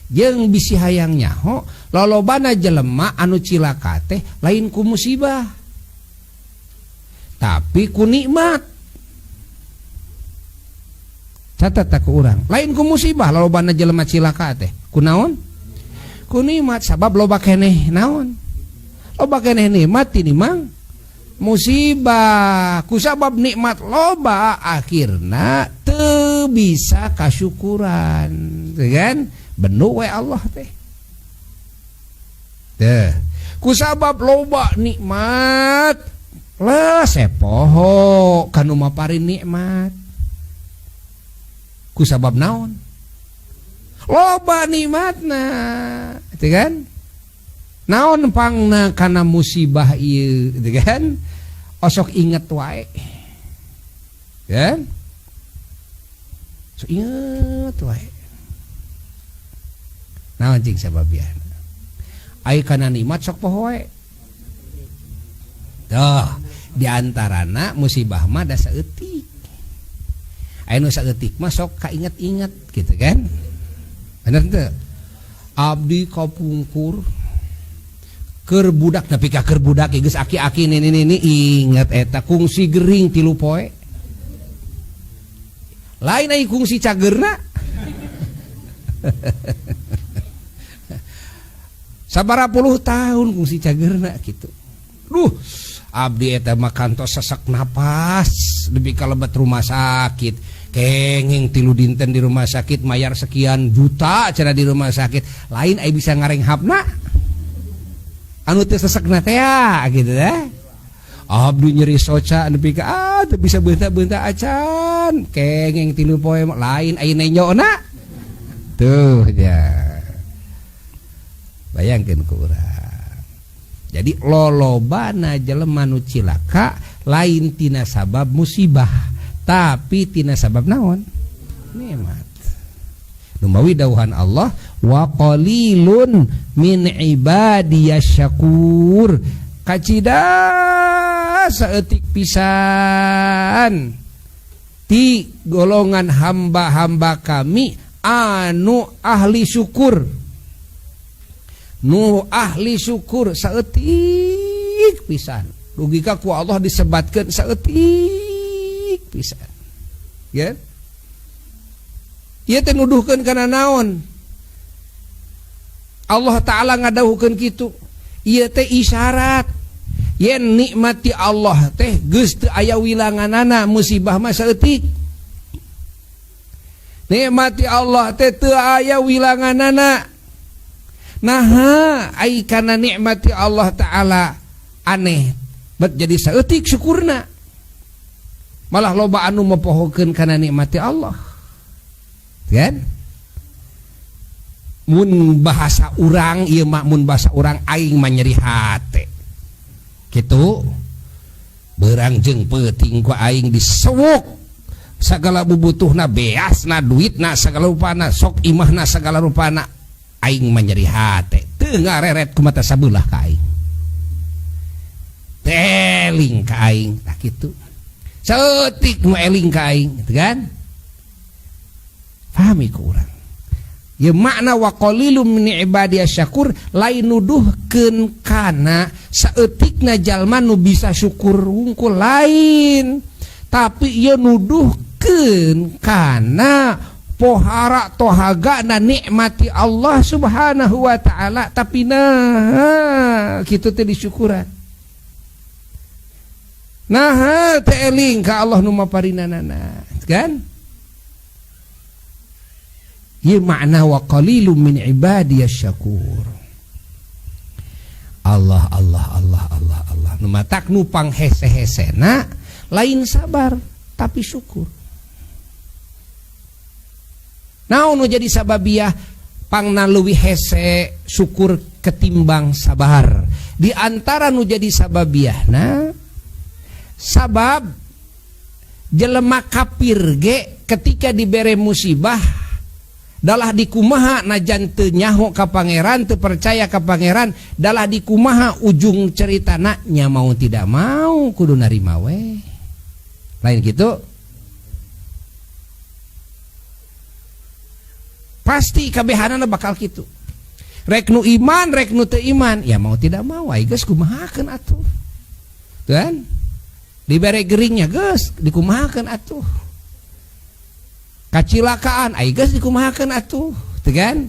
jeung bisi hayang nyaho lolobana jelema anu cilaka teh lain ku musibah tapi ku nikmat. Catat ku urang lain ku musibah lolobana jelema cilaka teh kunaon ku nikmat sabab loba keneh naon loba keneh nikmat tini mang musibah kusabab nikmat loba akhirna teu bisa kasyukuran kan benu we Allah teh kusabab loba nikmat lah sepoho kanu maparin nikmat kusabab naon loba nikmatna teh kan naon pangna kana musibah ieu teh kan osok inget wae kan sok inget wae naon cing sababiana ai kana nikmat sok poho wae tuh diantarana musibah mah da saeutik anu saeutik mah sok kainget-inget gitu kan bener teu abdi kapungkur keur budak nepi ka keur budak geus aki-aki ini inget eta kungsi gering 3 poe lain ai kungsi cagerna sabaraha puluh tahun kungsi cagerna gitu duh abdi eta mah kantos sesak napas nepi ka lebet rumah sakit kenging 3 dinten di rumah sakit mayar sekian juta cenah di rumah sakit lain ai bisa ngarenghapna anu teu sesekna teh gitu abdi nyeri soca nepi ka teu bisa beunta-beunta acan kenging 3 poe lain aya nenyona tuh ya bayangkeun ku urang jadi lolobana jelema nu cilaka lain tina sabab musibah tapi tina sabab naon nikmat nu mawi dawuhan Allah wa qalilun min ibadiyasy syakur kacida saeutik pisan ti golongan hamba-hamba kami anu ahli syukur nu ahli syukur saeutik pisan dugi ka ku Allah disebatkeun saeutik pisan ya ieu teh nuduhkeun kana naon Allah Ta'ala ngadawukeun kitu ieu teh isyarat yen nikmati Allah teh geus teu aya wilanganana musibah mah saeutik nikmati Allah teh teu aya wilanganana naha ai kana nikmati Allah Ta'ala aneh bet jadi saeutik syukurna malah loba anu mepohokeun kana nikmati Allah kan mun bahasa urang ieu mah mun bahasa urang aing mah nyeri hate kitu beurang jeung peuting ku aing disewuk sagala bubutuhna beasna duitna sagala rupana sok imahna sagala rupana aing mah nyeri hate teu ngareret ku mata sabelah ka aing teling ka aing tah kitu saeutik nu eling ka aing gitu kan pahami ku urang ya makna wa qalilum min ibadiyasy syakur lain nuduhkeun kana saeutikna jalma nu bisa syukur hungkul lain tapi ieu nuduhkeun kana pohara tohagana nikmati Allah Subhanahu wa Ta'ala tapi nah kitu teh disyukuran nah teh eling ka Allah nu maparinanana kan ieu makna wa qalilum min ibadiyasy syakur Allah nu matak nu panghese-hesena lain sabar tapi syukur naon nu jadi sababiah pangna leuwih hese syukur ketimbang sabar di antara nu jadi sababiahna sabab jelema kafir ge ketika dibere musibah dalah dikumaha najan teu nyaho ka pangeran teu percaya ka pangeran dalah dikumaha ujung ceritana nya mau tidak mau kudu narima we lain gitu pasti kabehanana bakal gitu. Rek nu iman, rek nu teu iman, ya mau tidak mau ai geus kumahakeun atuh. Kan? Dibere geringnya geus dikumahakeun atuh. Kacilakaan ai geus dikumahakeun atuh, teu kan?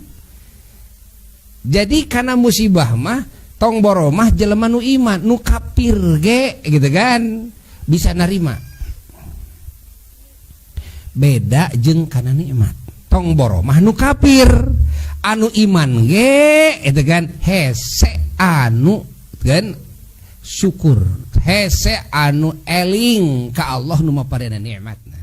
Jadi karena musibah mah tong boro mah jelema nu iman, nu kafir ge gitu kan bisa narima. Beda jeung kana nikmat. Tong boro mah nu kafir, anu iman ge itu kan hese anu kan syukur, hese anu eling ka Allah nu maparena nikmatna.